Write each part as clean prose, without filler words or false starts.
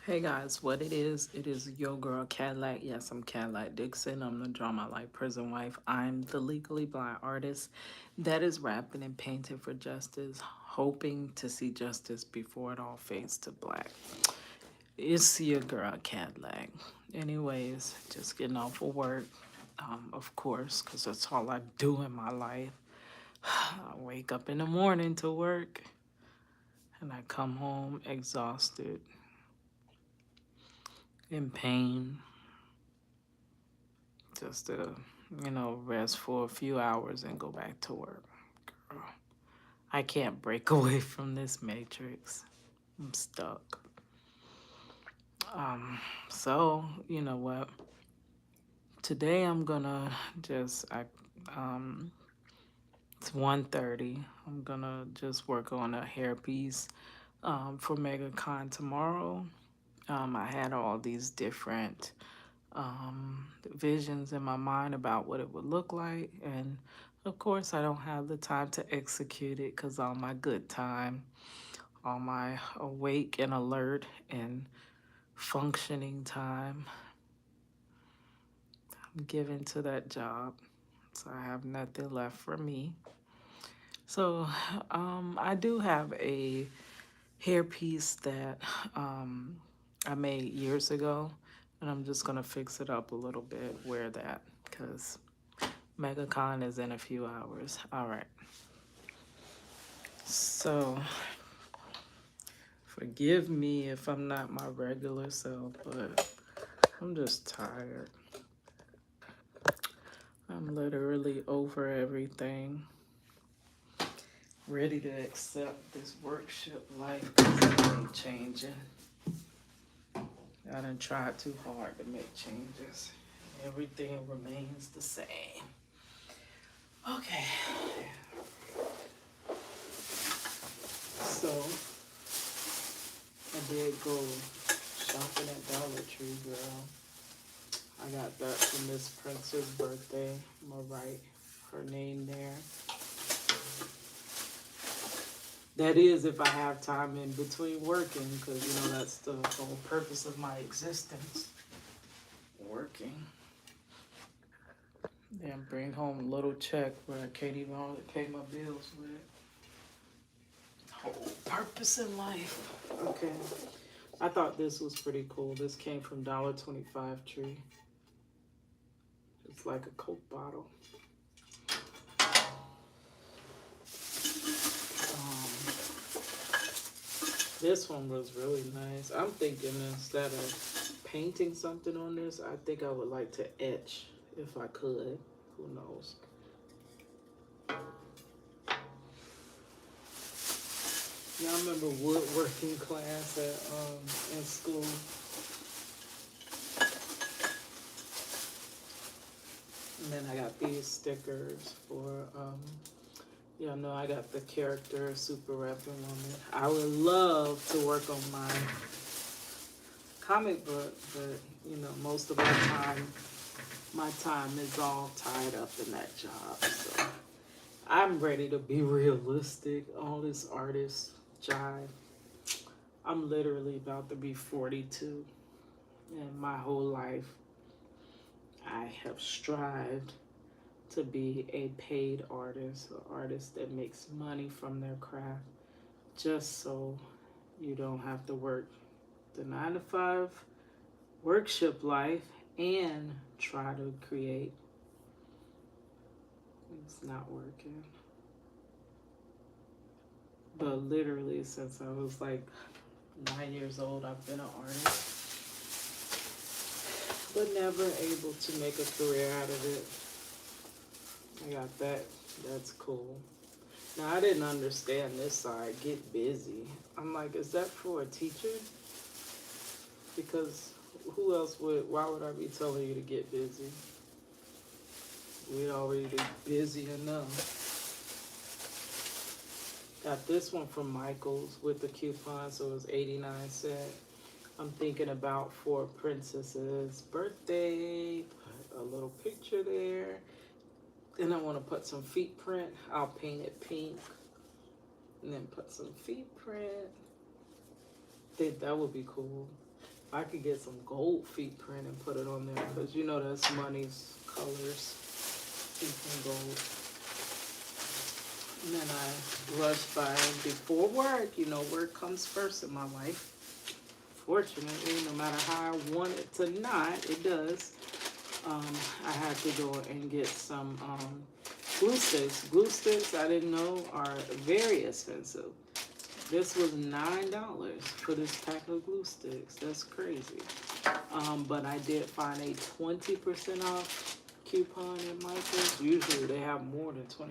Hey guys, what it is your girl Cadillac. Yes, I'm Cadillac Dixon. I'm the Drama Like Prison Wife. I'm the legally blind artist that is rapping and painting for justice, hoping to see justice before it all fades to black. It's your girl Cadillac. Anyways, just getting off of work, of course, because that's all I do in my life. I wake up in the morning to work and I come home exhausted, in pain, just to, rest for a few hours and go back to work. Girl, I can't break away from this matrix. I'm stuck. So you know what? Today I'm gonna it's 1:30. I'm gonna just work on a hairpiece for MegaCon tomorrow. I had all these different visions in my mind about what it would look like. And of course, I don't have the time to execute it because all my good time, all my awake and alert and functioning time, I'm given to that job. So I have nothing left for me. So I do have a hairpiece that I made years ago, and I'm just gonna fix it up a little bit, wear that, because MegaCon is in a few hours. All right. So, forgive me if I'm not my regular self, but I'm just tired. I'm literally over everything, ready to accept this workshop life because it ain't changing. I done tried too hard to make changes. Everything remains the same. Okay. So, I did go shopping at Dollar Tree, girl. I got that for Miss Prince's birthday. I'm gonna write her name there. That is if I have time in between working, because that's the whole purpose of my existence. Working. Then bring home a little check where I can't even only pay my bills with. Whole purpose in life. Okay. I thought this was pretty cool. This came from $1.25 Tree. It's like a Coke bottle. This one was really nice. I'm thinking instead of painting something on this, I think I would like to etch if I could. Who knows? Y'all remember woodworking class in school? And then I got these stickers for y'all know I got the character Super Rapping Woman. I would love to work on my comic book, but most of my time is all tied up in that job. So I'm ready to be realistic. All this artist jive. I'm literally about to be 42, and my whole life I have strived to be a paid artist, an artist that makes money from their craft, just so you don't have to work the 9-to-5 workshop life and try to create. It's not working. But literally, since I was like 9 years old, I've been an artist, but never able to make a career out of it. I got that. That's cool. Now, I didn't understand this side, get busy. I'm like, is that for a teacher? Because why would I be telling you to get busy? We're already busy enough. Got this one from Michael's with the coupon, so it was 89 cents. I'm thinking about for Princess's birthday, put a little picture there. Then I want to put some feet print. I'll paint it pink. And then put some feet print. I think that would be cool. I could get some gold feet print and put it on there because you know that's money's colors. Feet and gold. And then I rush by before work. You know, work comes first in my life. Fortunately, no matter how I want it to not, it does. I had to go and get some glue sticks. Glue sticks, I didn't know, are very expensive. This was $9 for this pack of glue sticks. That's crazy. But I did find a 20% off coupon in Michael's. Usually they have more than 20%.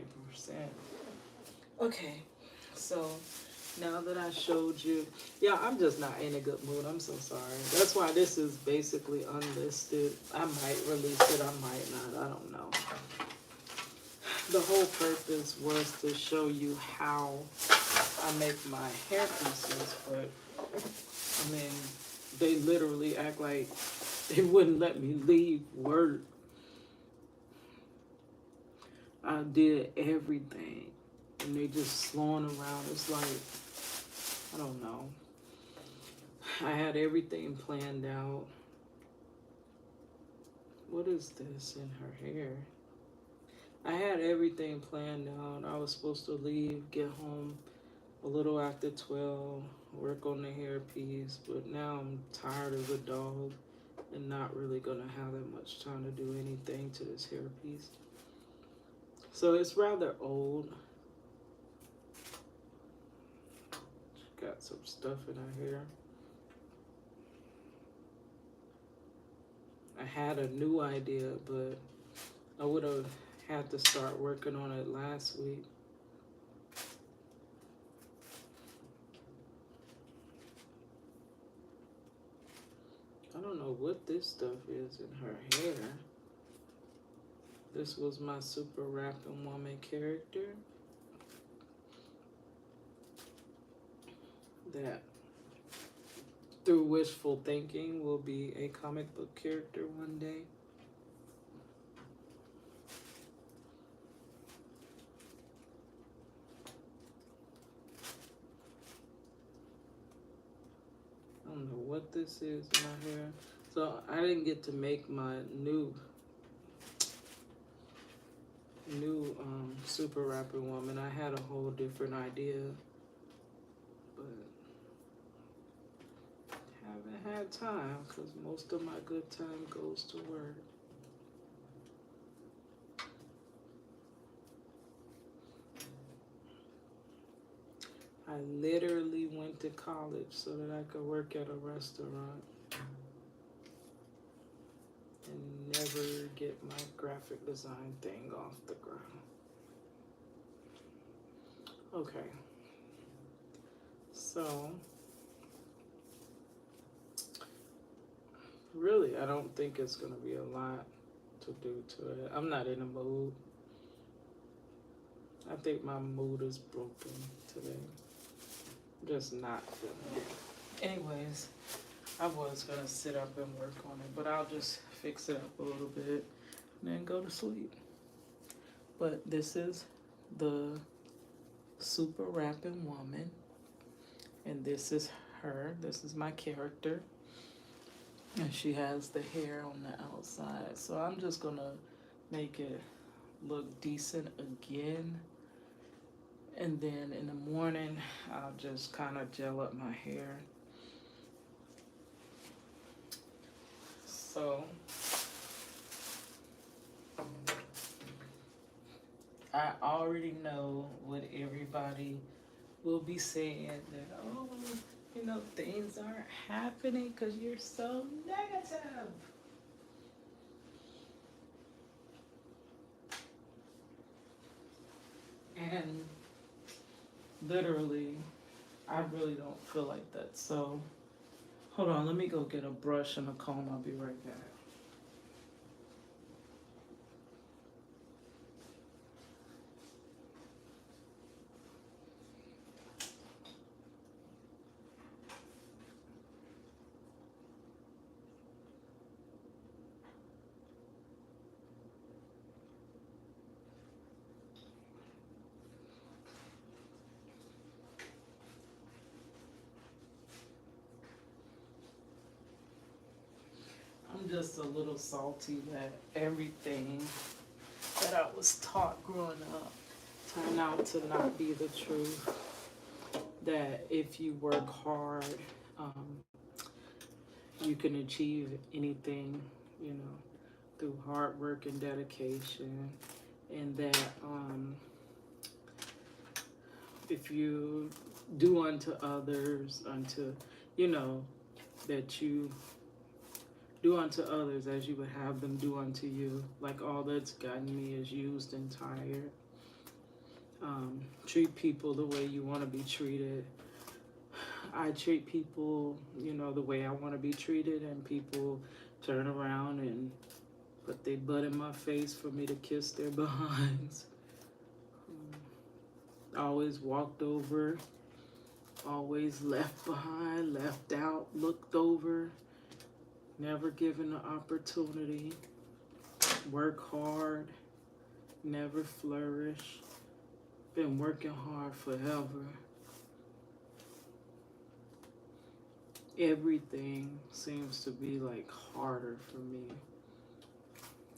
Okay, so now that I showed you, yeah, I'm just not in a good mood. I'm so sorry. That's why this is basically unlisted. I might release it, I might not. I don't know. The whole purpose was to show you how I make my hair pieces, but I mean, they literally act like they wouldn't let me leave work. I did everything, and they just slowing around. It's like, I don't know. I had everything planned out. What is this in her hair? I had everything planned out. I was supposed to leave, get home a little after 12, work on the hairpiece, but now I'm tired of the dog and not really gonna have that much time to do anything to this hairpiece. So it's rather old. She got some stuff in her hair. I had a new idea, but I would have had to start working on it last week. I don't know what this stuff is in her hair. This was my super rapping woman character that through wishful thinking will be a comic book character one day. I don't know what this is in my hair. So I didn't get to make my new super rapping woman. I had a whole different idea, but haven't had time because most of my good time goes to work. I literally went to college so that I could work at a restaurant and never get my graphic design thing off the ground. Okay. So, really, I don't think it's going to be a lot to do to it. I'm not in a mood. I think my mood is broken today. I'm just not feeling it. Anyways, I was going to sit up and work on it, but I'll just fix it up a little bit and then go to sleep. But this is the super rapping woman, and this is her. This is my character, and she has the hair on the outside. So I'm just going to make it look decent again. And then in the morning, I'll just kind of gel up my hair. So I already know what everybody will be saying, that, oh, you know, things aren't happening because you're so negative. And literally, I really don't feel like that. So, hold on, let me go get a brush and a comb. I'll be right back. I'm just a little salty that everything that I was taught growing up turned out to not be the truth. That if you work hard, um, you can achieve anything, you know, through hard work and dedication. And that if you do unto others, you know, that you do unto others as you would have them do unto you. Like all that's gotten me is used and tired. Treat people the way you want to be treated. I treat people, you know, the way I want to be treated, and people turn around and put their butt in my face for me to kiss their behinds. Always walked over, always left behind, left out, looked over, never given an opportunity. Work hard, never flourish. Been working hard forever. Everything seems to be like harder for me.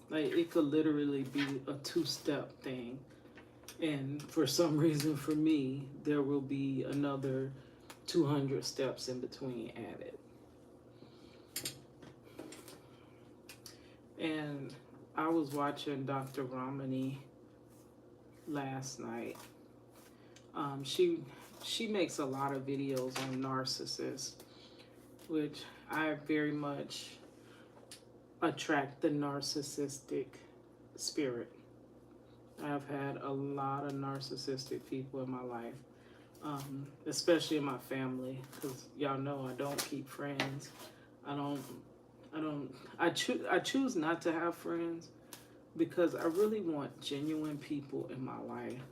Like it could literally be a two-step thing. And for some reason for me, there will be another 200 steps in between added. And I was watching Dr. Ramani last night. She makes a lot of videos on narcissists, which I very much attract the narcissistic spirit. I've had a lot of narcissistic people in my life, especially in my family, because y'all know I don't keep friends. I choose not to have friends because I really want genuine people in my life.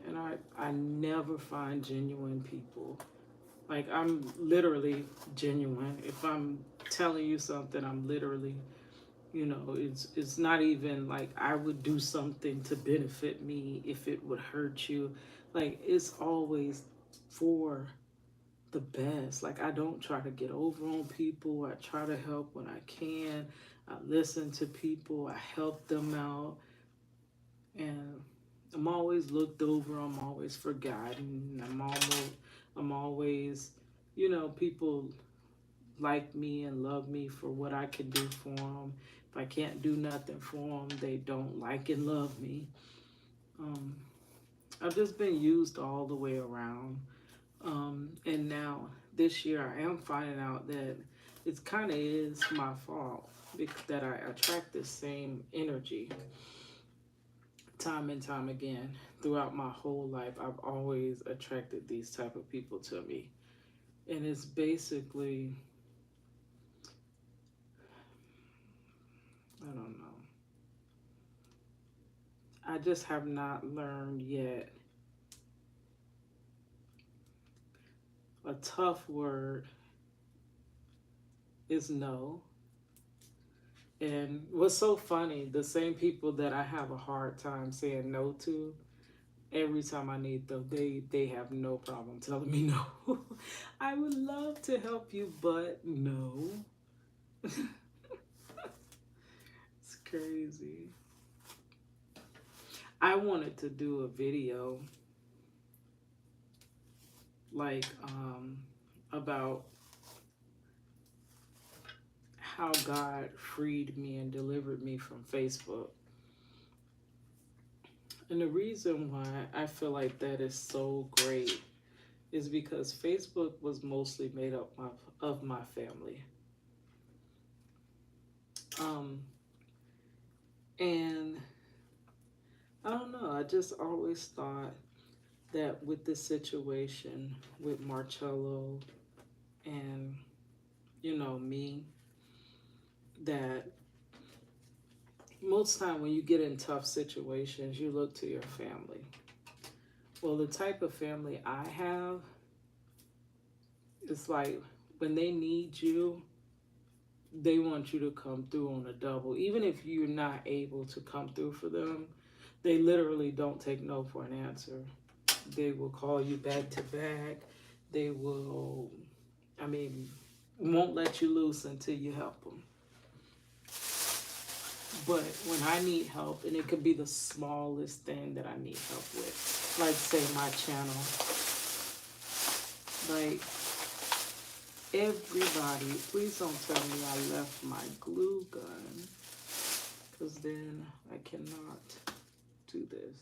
And I never find genuine people. Like, I'm literally genuine. If I'm telling you something, I'm literally, you know, it's not even like I would do something to benefit me if it would hurt you. Like, it's always for the best. Like, I don't try to get over on people. I try to help when I can. I listen to people. I help them out. And I'm always looked over. I'm always forgotten. I'm always, you know, people like me and love me for what I can do for them. If I can't do nothing for them, they don't like and love me. I've just been used all the way around. And now this year I am finding out that it kind of is my fault because that I attract the same energy time and time again. Throughout my whole life, I've always attracted these type of people to me. And it's basically, I don't know. I just have not learned yet. A tough word is no. And what's so funny, the same people that I have a hard time saying no to, every time I need them, they have no problem telling me no. I would love to help you, but no. It's crazy. I wanted to do a video like about how God freed me and delivered me from Facebook. And the reason why I feel like that is so great is because Facebook was mostly made up of my family. And I don't know, I just always thought that with this situation with Marcello and, you know, me, that most time when you get in tough situations, you look to your family. Well, the type of family I have, it's like when they need you, they want you to come through on a double. Even if you're not able to come through for them, they literally don't take no for an answer. They will call you back to back. They will, I mean, won't let you loose until you help them. But when I need help, and it could be the smallest thing that I need help with, like say my channel, like everybody, please don't tell me I left my glue gun, because then I cannot do this.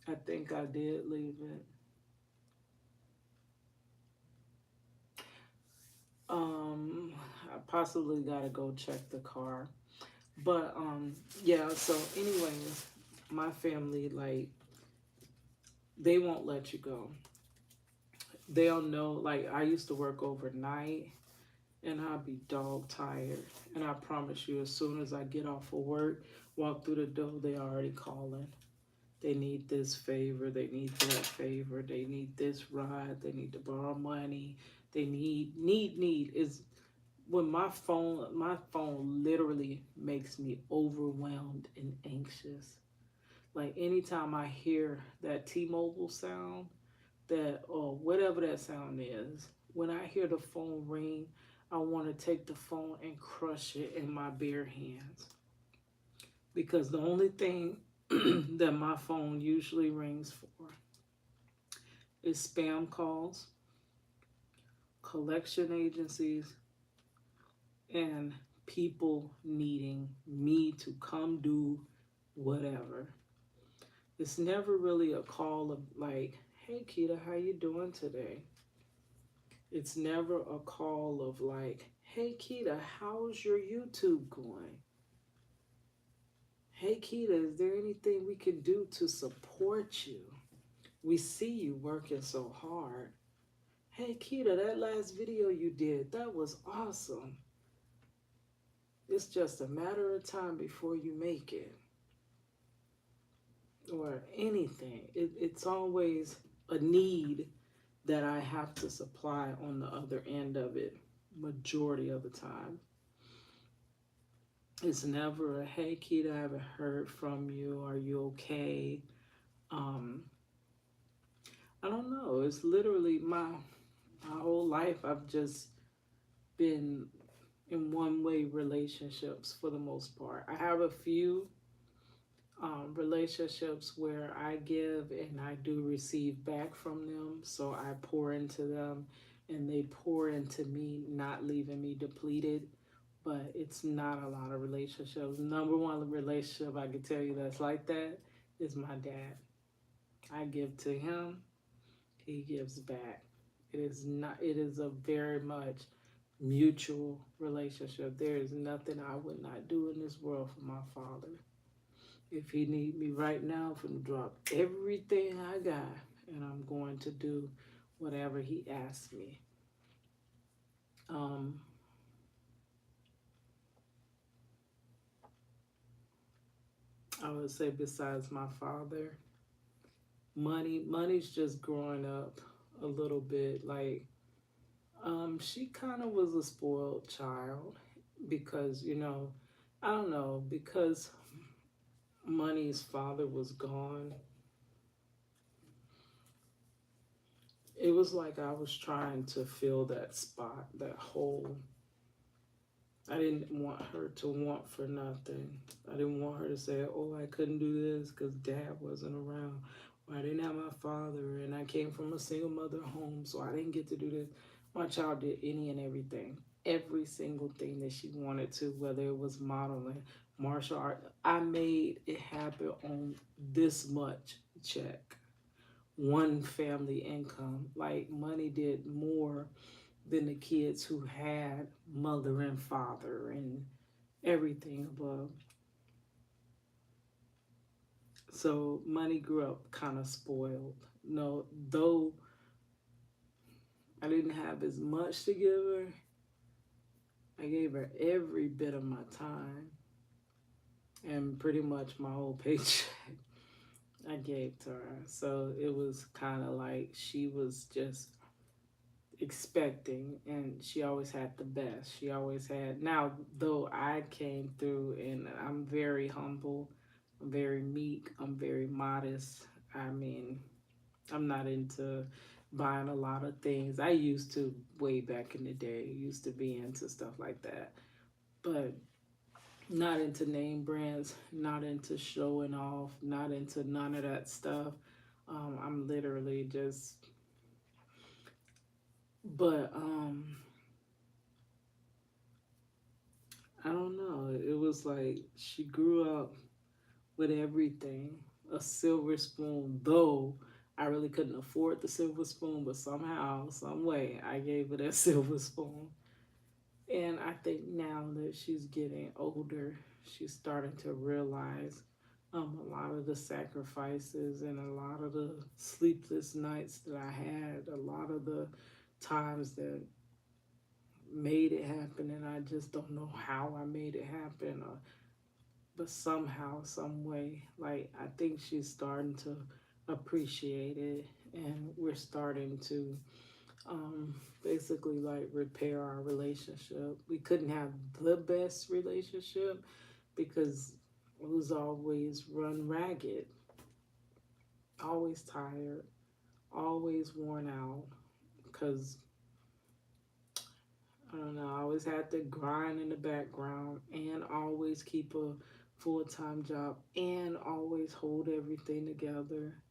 I think I did leave it. I possibly gotta go check the car. But yeah, so anyways, my family, like, they won't let you go. They'll know, like, I used to work overnight and I'll be dog tired. And I promise you, as soon as I get off of work, walk through the door, they already calling. They need this favor, they need that favor, they need this ride, they need to borrow money, they need is when my phone literally makes me overwhelmed and anxious. Like anytime I hear that T-Mobile sound, that or whatever that sound is, when I hear the phone ring, I want to take the phone and crush it in my bare hands. Because the only thing that my phone usually rings for is spam calls, collection agencies, and people needing me to come do whatever. It's never really a call of like, "Hey Kita, how you doing today?" It's never a call of like, "Hey Kita, how's your YouTube going? Hey Kita, is there anything we can do to support you? We see you working so hard. Hey Kita, that last video you did, that was awesome. It's just a matter of time before you make it." Or anything. It's always a need that I have to supply on the other end of it, majority of the time. It's never a, "Hey Kita, I haven't heard from you. Are you okay?" Um, I don't know. It's literally my whole life I've just been in one way relationships for the most part. I have a few relationships where I give and I do receive back from them. So I pour into them and they pour into me, not leaving me depleted. But it's not a lot of relationships. Number one relationship I can tell you that's like that is my dad. I give to him, he gives back. It is not. It is a very much mutual relationship. There is nothing I would not do in this world for my father. If he need me right now, I'm gonna drop everything I got, and I'm going to do whatever he asks me. Um, I would say besides my father, money's just growing up a little bit. Like, she kind of was a spoiled child because I don't know, because Money's father was gone. It was like I was trying to fill that spot, that hole. I didn't want her to want for nothing. I didn't want her to say, "Oh, I couldn't do this because dad wasn't around. Or I didn't have my father, and I came from a single mother home, so I didn't get to do this." My child did any and everything. Every single thing that she wanted to, whether it was modeling, martial art. I made it happen on this much check. One family income. Like, money did more than the kids who had mother and father and everything above. So Money grew up kind of spoiled. No, though I didn't have as much to give her, I gave her every bit of my time and pretty much my whole paycheck I gave to her. So it was kind of like she was just expecting, and she always had the best. She always had. Now, though, I came through and I'm very humble, I'm very meek, I'm very modest. I mean, I'm not into buying a lot of things. I used to way back in the day, used to be into stuff like that, but not into name brands, not into showing off, not into none of that stuff. I'm literally just, but I don't know. It was like she grew up with everything. A silver spoon, though I really couldn't afford the silver spoon, but somehow, some way, I gave her that silver spoon. And I think now that she's getting older, she's starting to realize a lot of the sacrifices and a lot of the sleepless nights that I had, a lot of the times that made it happen, and I just don't know how I made it happen, but somehow, some way, like I think she's starting to appreciate it, and we're starting to basically like repair our relationship. We couldn't have the best relationship because it was always run ragged, always tired, always worn out. Because I don't know, I always had to grind in the background and always keep a full time job and always hold everything together.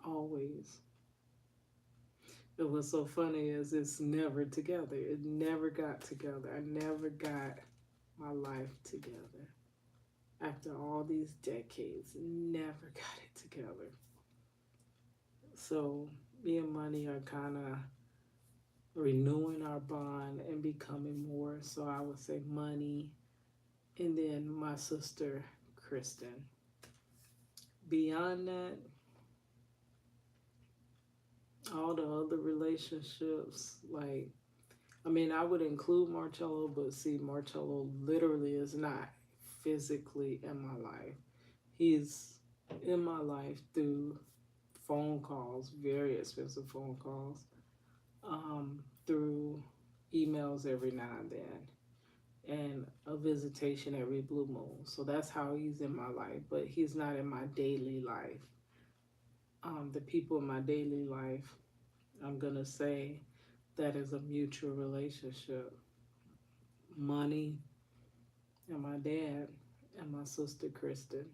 Always. And what's so funny is it's never together. It never got together. I never got my life together. After all these decades, never got it together. So me and Money are kind of renewing our bond and becoming more. So I would say Money, and then my sister Kristen. Beyond that, all the other relationships, like I mean, I would include Marcello, but see, Marcello literally is not physically in my life. He's in my life through phone calls, very expensive phone calls, through emails every now and then, and a visitation every blue moon. So that's how he's in my life, but he's not in my daily life. The people in my daily life, I'm going to say that is a mutual relationship. Money and my dad and my sister Kristen.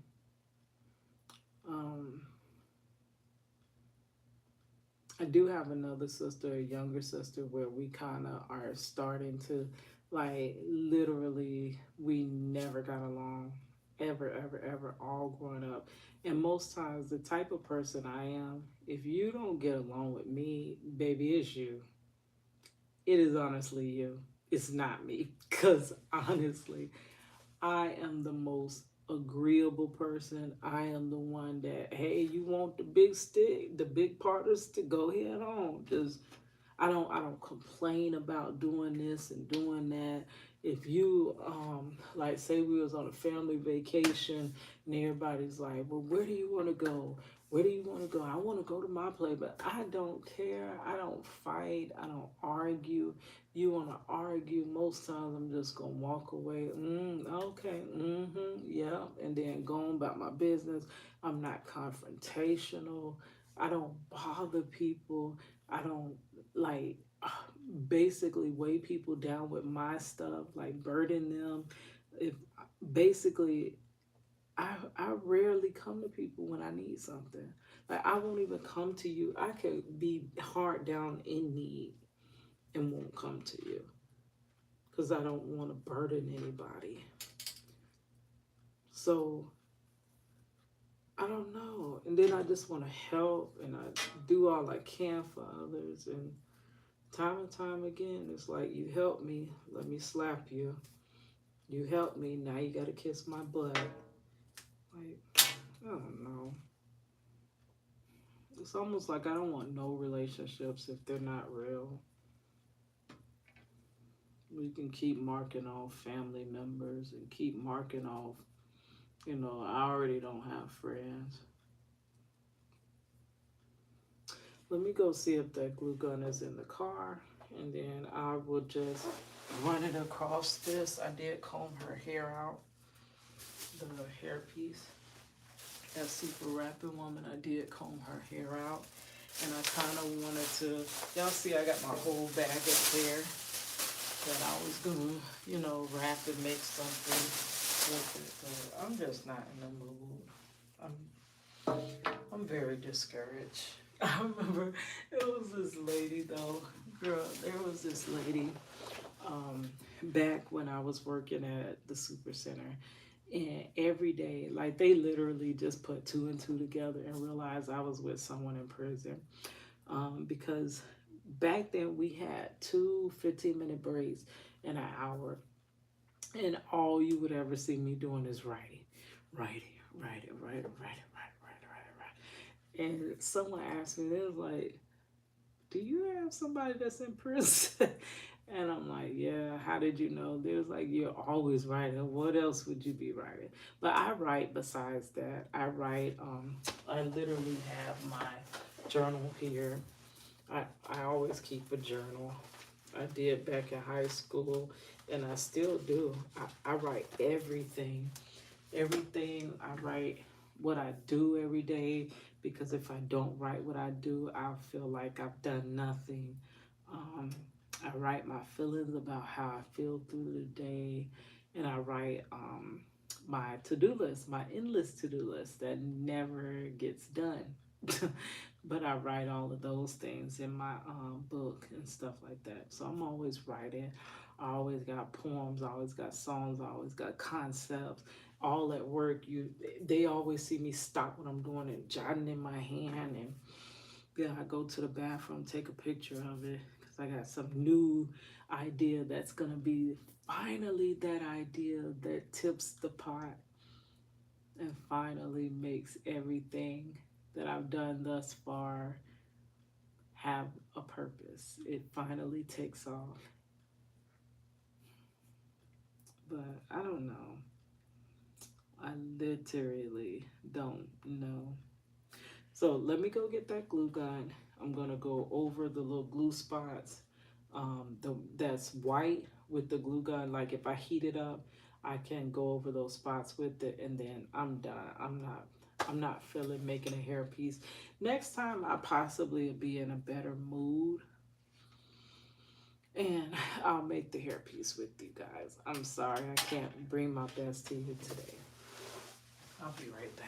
Um, I do have another sister, a younger sister, where we kind of are starting to, like, literally, we never got along, ever, ever, ever, all growing up. And most times, the type of person I am, if you don't get along with me, baby, it's you. It is honestly you. It's not me. Because honestly, I am the most agreeable person. I am the one that, hey, you want the big stick, the big part of the stick, go ahead on. Just I don't complain about doing this and doing that. If you like say we was on a family vacation and everybody's like, well, where do you want to go? Where do you want to go? I want to go to my place, but I don't care. I don't fight. I don't argue. You want to argue? Most times I'm just gonna walk away. Okay, yeah, and then go on about my business. I'm not confrontational. I don't bother people. I don't like basically weigh people down with my stuff, like burden them. If basically I rarely come to people when I need something. Like I won't even come to you. I could be hard down in need and won't come to you because I don't want to burden anybody. So I don't know. And then I just want to help and I do all I can for others. And time and time again, it's like, you help me, let me slap you. You help me, now you gotta kiss my butt. Like, I don't know. It's almost like I don't want no relationships if they're not real. We can keep marking off family members and keep marking off, I already don't have friends. Let me go see if that glue gun is in the car, and then I will just run it across this. I did comb her hair out, the hair piece. that super rapping woman, I did comb her hair out. And I kind of wanted to, y'all see I got my whole bag of hair that I was gonna, you know, wrap and make something with it. But I'm just not in the mood. I'm very discouraged. I remember it was this lady though, girl, there was this lady back when I was working at the super center. And every day, like they literally just put two and two together and realized I was with someone in prison. Because back then we had two 15-minute breaks in an hour. And all you would ever see me doing is writing, writing, writing, writing, writing, writing, writing, writing. And someone asked me, they was like, do you have somebody that's in prison? And I'm like, yeah, how did you know? They was like, you're always writing. What else would you be writing? But I write besides that. I write, I literally have my journal here. I always keep a journal. I did back in high school, and I still do. I write everything. Everything I write what I do every day, because if I don't write what I do, I'll feel like I've done nothing. I write my feelings about how I feel through the day, and I write my to-do list, my endless to-do list that never gets done. But I write all of those things in my book and stuff like that. So I'm always writing. I always got poems. I always got songs. I always got concepts. All at work, they always see me stop what I'm doing and jotting in my hand, and then I go to the bathroom, take a picture of it, because I got some new idea that's gonna be finally that idea that tips the pot and finally makes everything that I've done thus far have a purpose. It finally takes off. But I don't know. I literally don't know. So let me go get that glue gun. I'm gonna go over the little glue spots that's white with the glue gun. Like if I heat it up, I can go over those spots with it, and then I'm done. I'm not feeling making a hairpiece. Next time I possibly will be in a better mood, and I'll make the hairpiece with you guys. I'm sorry I can't bring my best to you today. I'll be right back.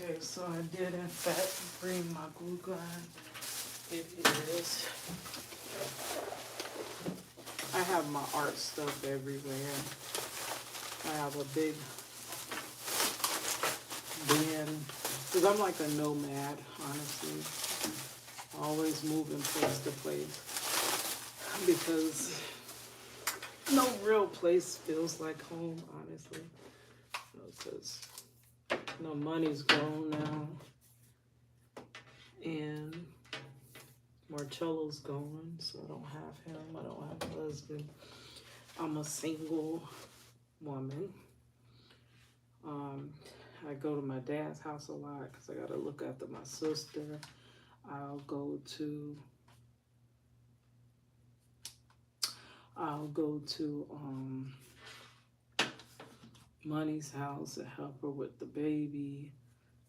Okay, so I did in fact bring my glue gun. It is. I have my art stuff everywhere. I have a big Because I'm like a nomad, honestly. Always moving place to place. Because no real place feels like home, honestly. Because money's grown now. And Marcello's gone, so I don't have him. I don't have a husband. I'm a single woman. I go to my dad's house a lot because I got to look after my sister. I'll go to Money's house and help her with the baby.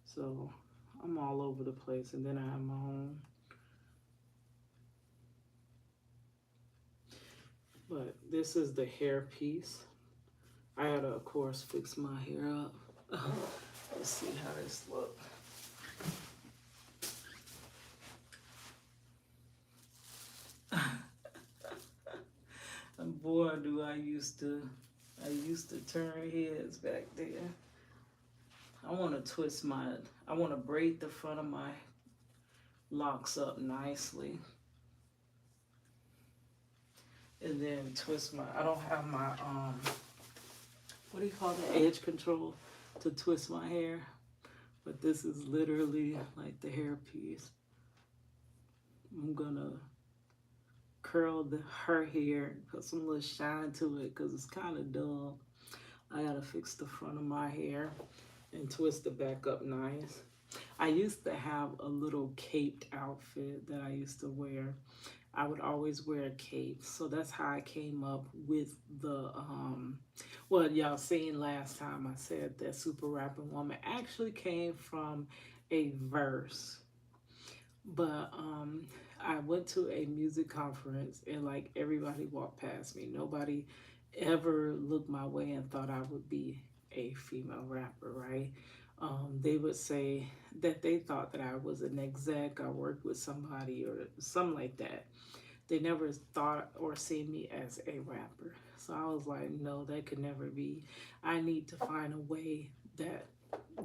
So I'm all over the place, and then I have my own. But this is the hair piece. I had to, of course, fix my hair up. Let's see how this looks. And boy, do I used to turn heads back then. I want to braid the front of my locks up nicely. And then I don't have my, what do you call that, edge control to twist my hair. But this is literally like the hair piece. I'm gonna curl her hair, put some little shine to it because it's kind of dull. I gotta fix the front of my hair and twist it back up nice. I used to have a little caped outfit that I used to wear. I would always wear a cape. So that's how I came up with the, well, y'all seen last time I said that Super Rapping Woman actually came from a verse. But I went to a music conference and like everybody walked past me. Nobody ever looked my way and thought I would be a female rapper, right? They would say that they thought that I was an exec, I worked with somebody or something like that. They never thought or seen me as a rapper. So I was like, no, that could never be. I need to find a way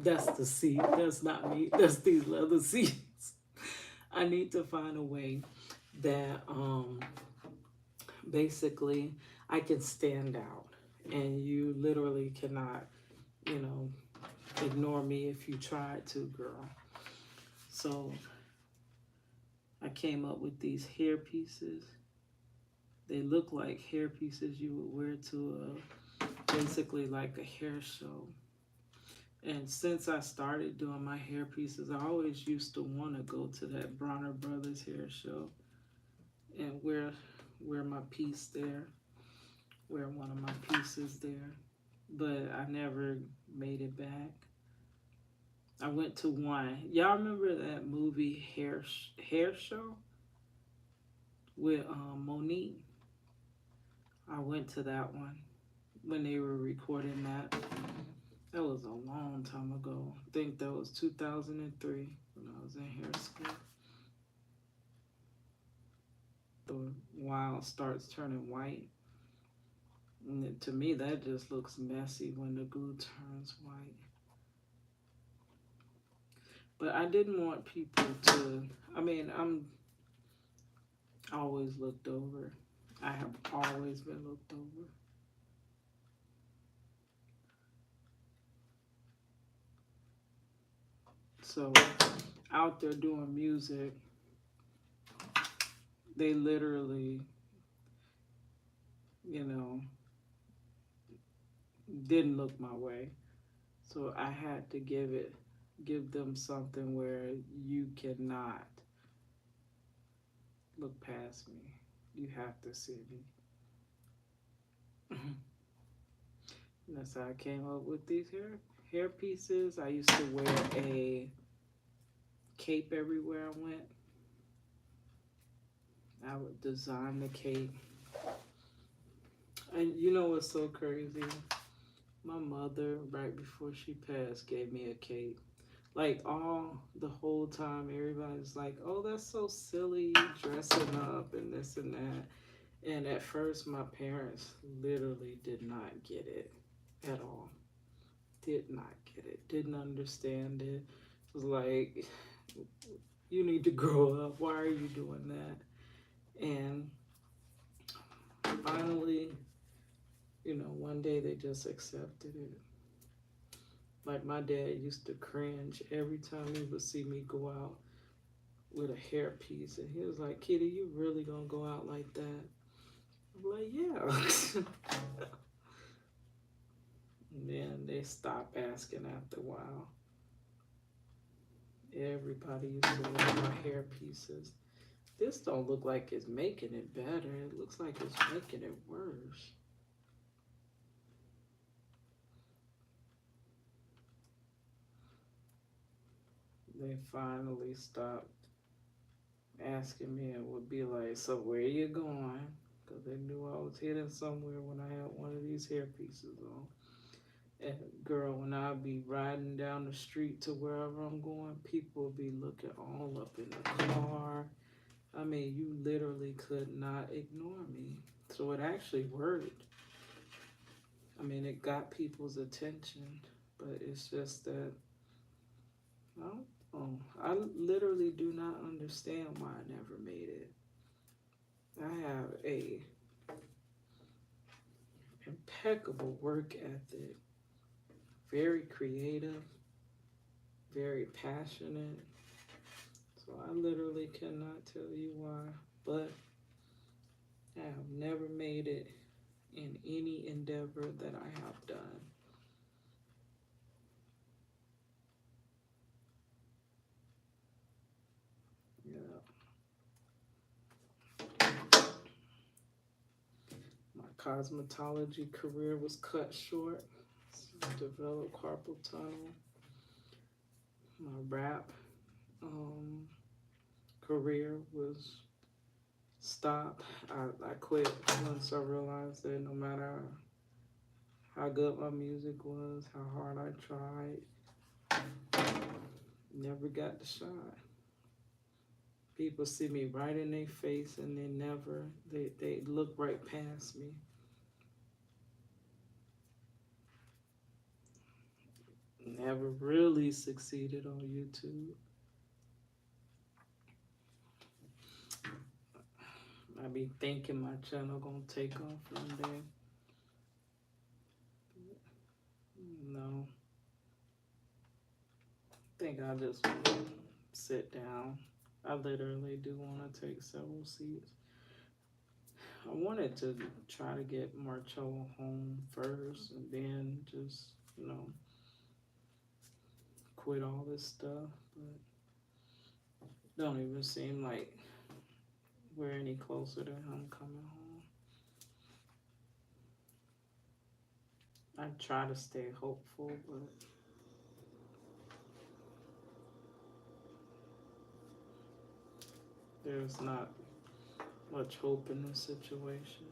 that's the seat. That's not me. That's these leather seats. I need to find a way that basically I can stand out. And you literally cannot, ignore me if you tried to, girl. So I came up with these hair pieces. They look like hair pieces you would wear to basically like a hair show. And since I started doing my hair pieces, I always used to want to go to that Bronner Brothers hair show and wear my piece there, wear one of my pieces there. But I never made it back. I went to one. Y'all remember that movie Hair Show with Monique? I went to that one when they were recording that. That was a long time ago. I think that was 2003 when I was in hair school. The wild starts turning white. And to me, that just looks messy when the glue turns white. But I didn't want people to, I'm always looked over. I have always been looked over. So out there doing music, they literally, didn't look my way. So I had to give them something where you cannot look past me. You have to see me. And that's how I came up with these hair pieces. I used to wear a cape everywhere I went. I would design the cape. And you know what's so crazy? My mother, right before she passed, gave me a cape. Like the whole time, everybody's like, oh, that's so silly, dressing up and this and that. And at first, my parents literally did not get it at all. Did not get it. Didn't understand it. was like, you need to grow up. Why are you doing that? And finally, one day they just accepted it. Like my dad used to cringe every time he would see me go out with a hairpiece. And he was like, Kitty, you really gonna go out like that? I'm like, yeah. And then they stopped asking after a while. Everybody used to look at my hair pieces. This don't look like it's making it better. It looks like it's making it worse. They finally stopped asking me and would be like, so where you going? Because they knew I was hidden somewhere when I had one of these hair pieces on. And girl, when I be riding down the street to wherever I'm going, people be looking all up in the car. I mean, you literally could not ignore me. So it actually worked. I mean, it got people's attention, but it's just that, I don't know. I literally do not understand why I never made it. I have a impeccable work ethic, very creative, very passionate. So I literally cannot tell you why, but I have never made it in any endeavor that I have done. Yeah. My cosmetology career was cut short. Developed carpal tunnel. My rap career was stopped. I quit once I realized that no matter how good my music was, how hard I tried, never got the shot. People see me right in their face and they look right past me. Never really succeeded on YouTube. I be thinking my channel gonna take off one day. No. I think I just want to sit down. I literally do want to take several seats. I wanted to try to get Marcello home first and then just, quit all this stuff. But don't even seem like we're any closer to him coming home. I try to stay hopeful, but there's not much hope in this situation.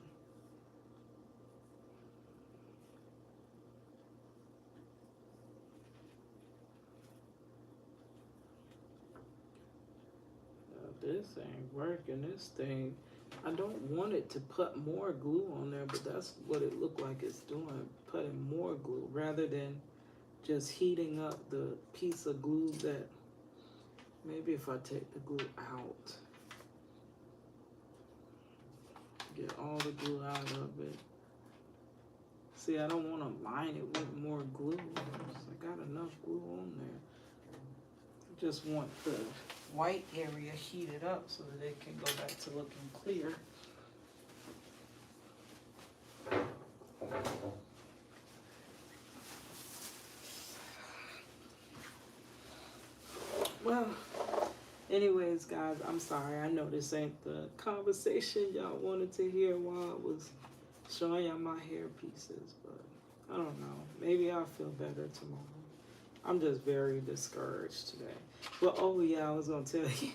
This ain't working. This thing, I don't want it to put more glue on there, but that's what it looked like it's doing, putting more glue rather than just heating up the piece of glue that, maybe if I take the glue out, get all the glue out of it. See, I don't want to line it with more glue. I got enough glue on there. I just want the white area heated up so that it can go back to looking clear. Well, anyways, guys, I'm sorry. I know this ain't the conversation y'all wanted to hear while I was showing y'all my hair pieces, but I don't know. Maybe I'll feel better tomorrow. I'm just very discouraged today. Well, oh yeah, I was gonna tell you.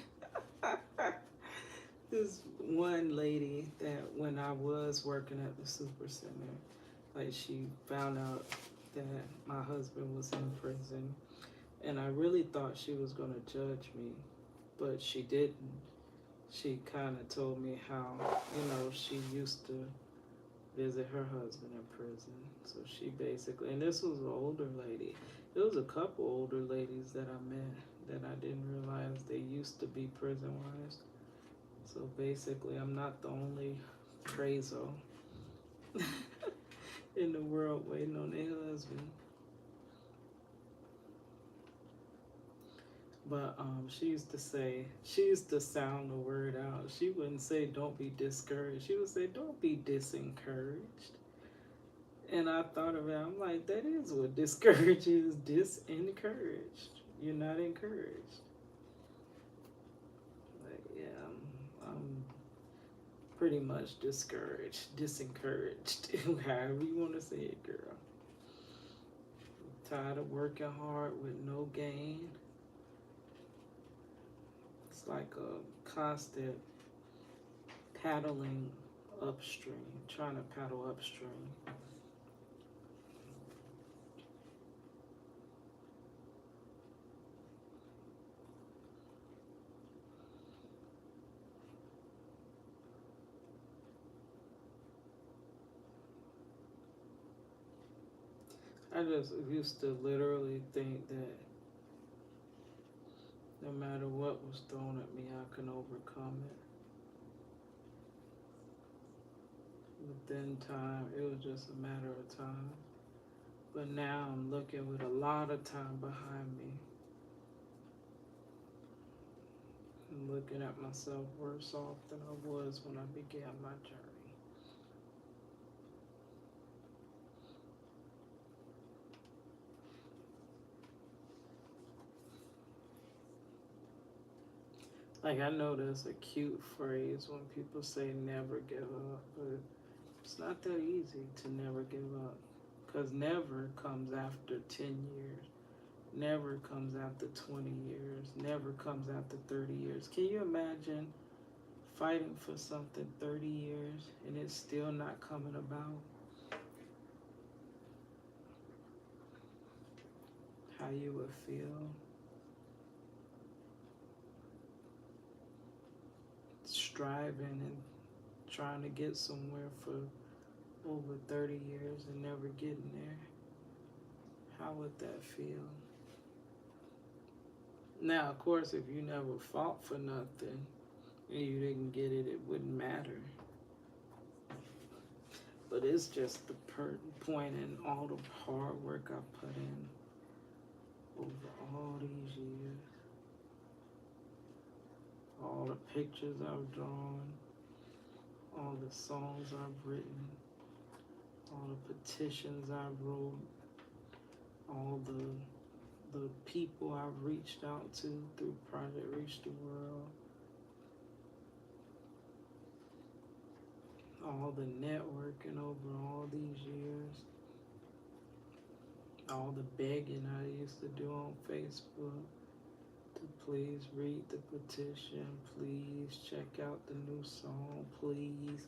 This one lady that when I was working at the super center, like she found out that my husband was in prison, and I really thought she was gonna judge me, but she didn't. She kind of told me how, she used to visit her husband in prison. So she basically, and this was an older lady. There was a couple older ladies that I met that I didn't realize they used to be prison wives. So basically, I'm not the only crazo in the world waiting on their husband. But she used to sound the word out. She wouldn't say, don't be discouraged. She would say, don't be disencouraged. And I thought of it, I'm like, that is what discouraged is, disencouraged. You're not encouraged. Like, yeah, I'm pretty much discouraged, disencouraged, however you want to say it, girl. I'm tired of working hard with no gain. It's like a constant paddling upstream, trying to paddle upstream. I just used to literally think that no matter what was thrown at me, I can overcome it. Within time, it was just a matter of time. But now I'm looking with a lot of time behind me. I'm looking at myself worse off than I was when I began my journey. Like, I know there's a cute phrase when people say never give up, but it's not that easy to never give up. Because never comes after 10 years. Never comes after 20 years. Never comes after 30 years. Can you imagine fighting for something 30 years and it's still not coming about? How you would feel? Striving and trying to get somewhere for over 30 years and never getting there. How would that feel? Now, of course, if you never fought for nothing and you didn't get it, it wouldn't matter. But it's just the point in all the hard work I put in over all these years. All the pictures I've drawn, all the songs I've written, all the petitions I wrote, all the people I've reached out to through Project Reach the World, all the networking over all these years, all the begging I used to do on Facebook to please read the petition, please check out the new song, please,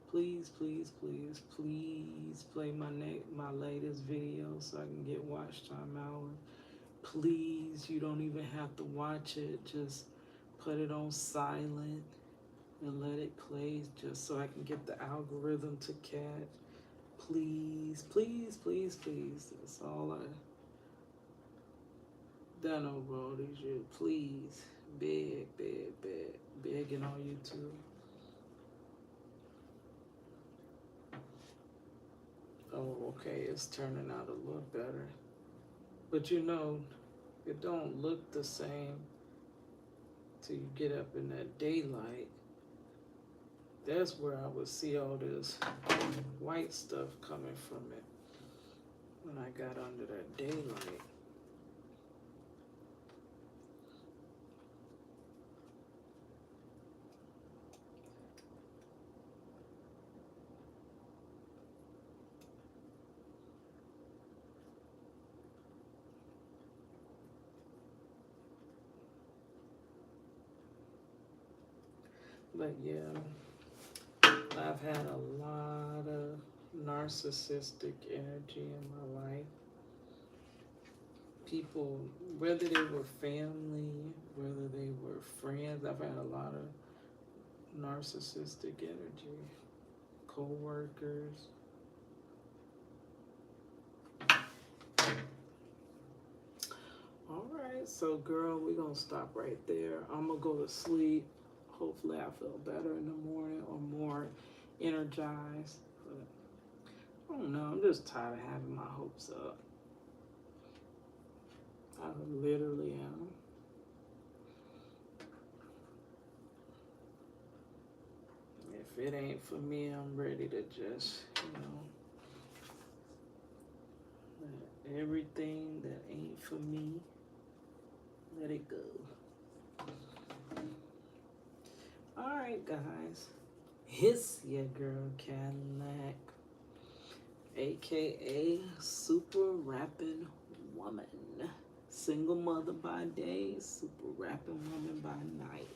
please, please, please, please play my latest video so I can get watch time hours. Please, you don't even have to watch it, just put it on silent and let it play just so I can get the algorithm to catch. Please, please, please, please. That's all I done over all these years. Please, beg, beg, beg, begging on YouTube. Oh, okay, it's turning out a little better. But you know, it don't look the same till you get up in that daylight. That's where I would see all this white stuff coming from it when I got under that daylight. But yeah, I've had a lot of narcissistic energy in my life. People, whether they were family, whether they were friends, I've had a lot of narcissistic energy co-workers. All right, so girl, we're gonna stop right there. I'm gonna go to sleep. Hopefully I feel better in the morning or more energized. But I don't know, I'm just tired of having my hopes up. I literally am. If it ain't for me, I'm ready to just, let everything that ain't for me, let it go. All right, guys. It's your girl Cadillac, aka Super Rapping Woman. Single mother by day, super rapping woman by night.